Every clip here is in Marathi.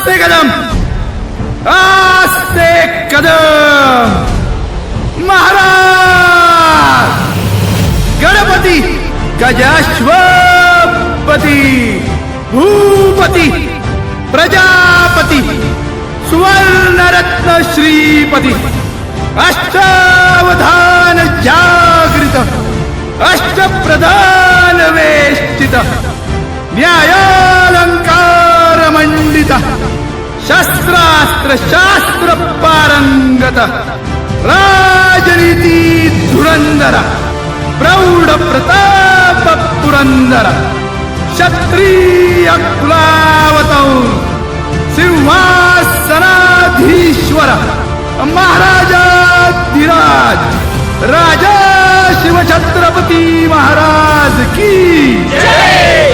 आस्ते कदम, आस्ते कदम. महाराज गणपती गजाश्वपती भूपती प्रजापती सुवर्णरत्न श्रीपती अष्टावधान जागृत अष्टप्रधान वेष्टित न्यायालंकार मंडित शस्त्रास्त्र शास्त्र पारंगत राजनीती धुरंधर प्रौढ प्रताप पुरंदर क्षत्रिय कुलावतौ सिंहासनाधीश्वर महाराजाधिराज राजा शिवछत्रपती महाराज की जय.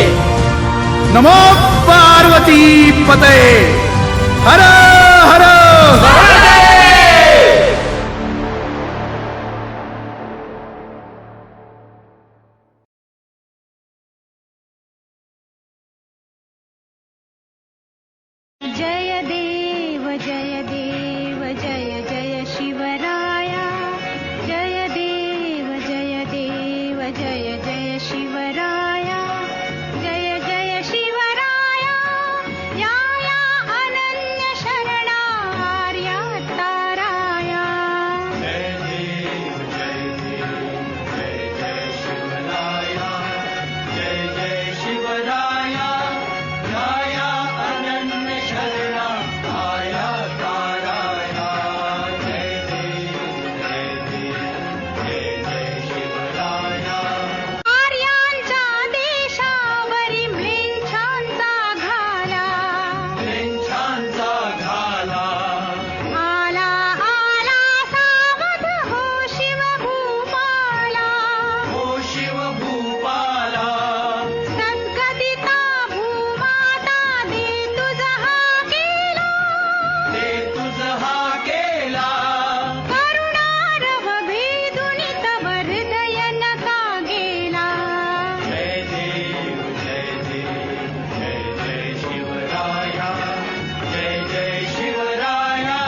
नमो पार्वती पते हर हर जय देव जय देव जय जय शिवराया. जय देव जय देव जय जय शिवराया. जय जय शिवराया. या या अनन्य शरणा आर्या ताराया. जय देव जय जय शिवराया. जय जय शिवराया. या अनन्य शरणा आर्या ताराया. जय देव जय जय शिवराया. आर्यांच्या देशावरी म्लेच्छांचा घाला. लेंछांचा घाला. आला आला सावध हो शिवभूपाला. ओ शिवभूपाला. संकटिता भूमाता दे तुझा हा केला. ते तुझ हा केला. करुणारव भेदुनी तव हृदय नका गेला. जय देव जय जय शिवराया. जय जय शिवराया.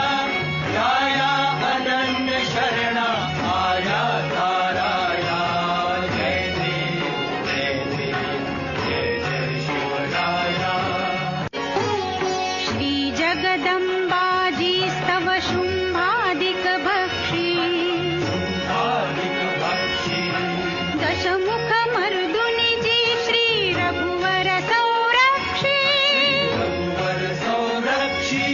या अनन्य शरणा आर्या ताराया. जय देव जय जय शिवराया. श्री जगदंबाजी स्तव शुंभादिक भक्षी. आदिक भक्षी. दशमुख मर्दुनी जी श्री रघुवर संरक्षी. रघुवर संरक्षी.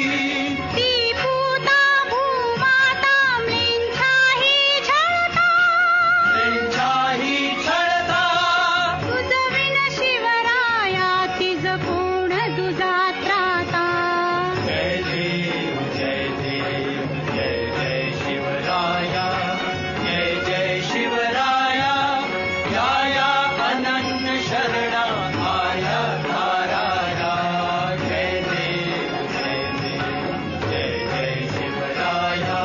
ती पूता भूमाता म्लेच्छाही छळता. त्यांच्याही छळता. तुझ विण शिवराया तिज कोण दुजा त्राता. जय देव जय जय शिवराया. जय जय शिवराया. या अनन्य शरणा आर्या ताराया. जय देव जय शिवराया.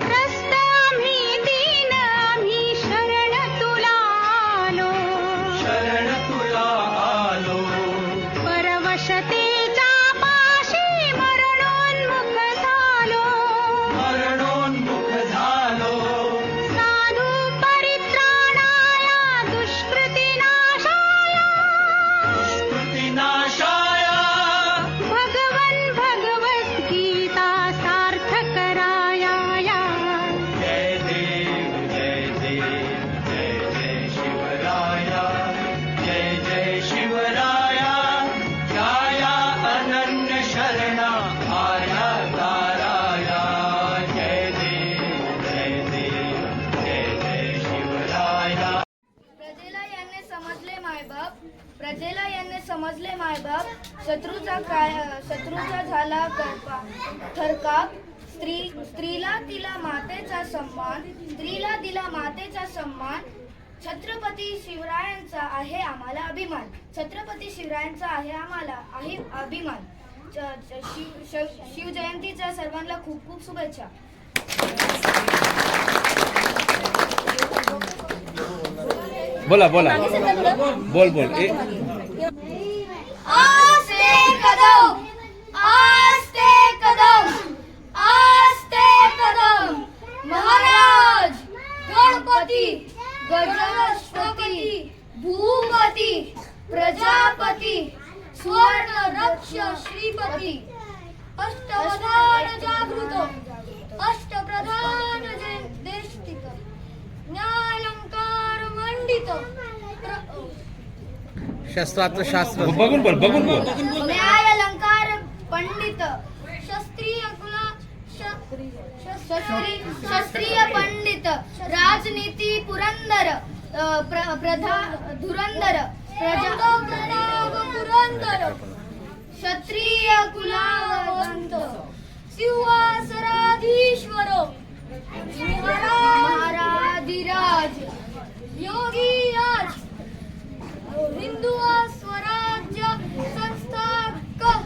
त्रस्त आम्ही दीन आम्ही शरण तुला आलो. शरण तुला आलो. परवशतेच्या पाशी मरणोन्मुख झालो. मरणोन्मुख झालो. साधू परित्राणाया दुष्कृतिनाशाय. कृतिनाशाया. भगवन् भगवद्गीता सार्थ कराया. जय देव जय शिवराया. जय शिवराया. या अनन्य शरणा आर्या ताराया. जय देव जय शिवराया. प्रजेला यांनी समजले मायबाप, प्रजेला यांनी समजले मायबाप. शत्रूचा झाला थरकाप. स्त्रीला दिला मातेचा सन्मान, स्त्रीला दिला मातेचा सन्मान. छत्रपती शिवरायांचा आहे आम्हाला अभिमान. छत्रपती शिवरायांचा आहे आम्हाला अभिमान. शिवजयंतीच्या सर्वांना खूप खूप शुभेच्छा. बोला बोला बोल बोल आस्ते कदम, गणपती गजपती भूपती प्रजापती स्वर्ण रक्ष श्रीपती अष्टवधान जागृत अष्टप्रधान देष्टित न्यायालंकार मंडित शस्त्राचं शास्त्र बघून बोल न्यायालंकार पंडित शास्त्रीय कुला शास्त्रीय पंडित राजनीती पुरंदर धुरंदर पुरंदर क्षत्रिय कुलावंत सिंहासनाधीश्वर महाराधिराज योगी राज हिंदू स्वराज्य संस्थापक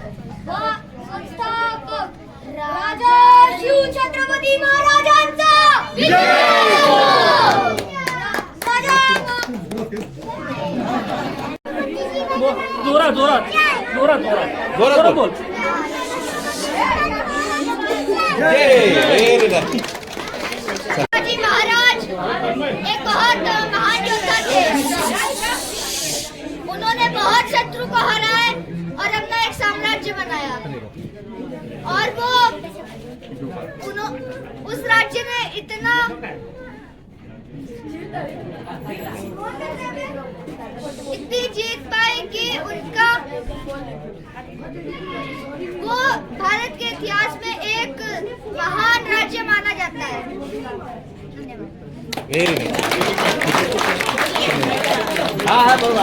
राजा शिव छत्रपती महाराजांचा जोरात जोरात जोरात जोरात जोरात बोल शिवाजी महाराज एक बहुत महान योद्धा थे। उन्होंने बहुत शत्रु को हराया और अपना एक साम्राज्य बनाया और वो उस राज्य में इतनी जीत पाए कि उनका वो भारत के इतिहास में एक महान राज्य माना जाता है। धन्यवाद। हा बरोबर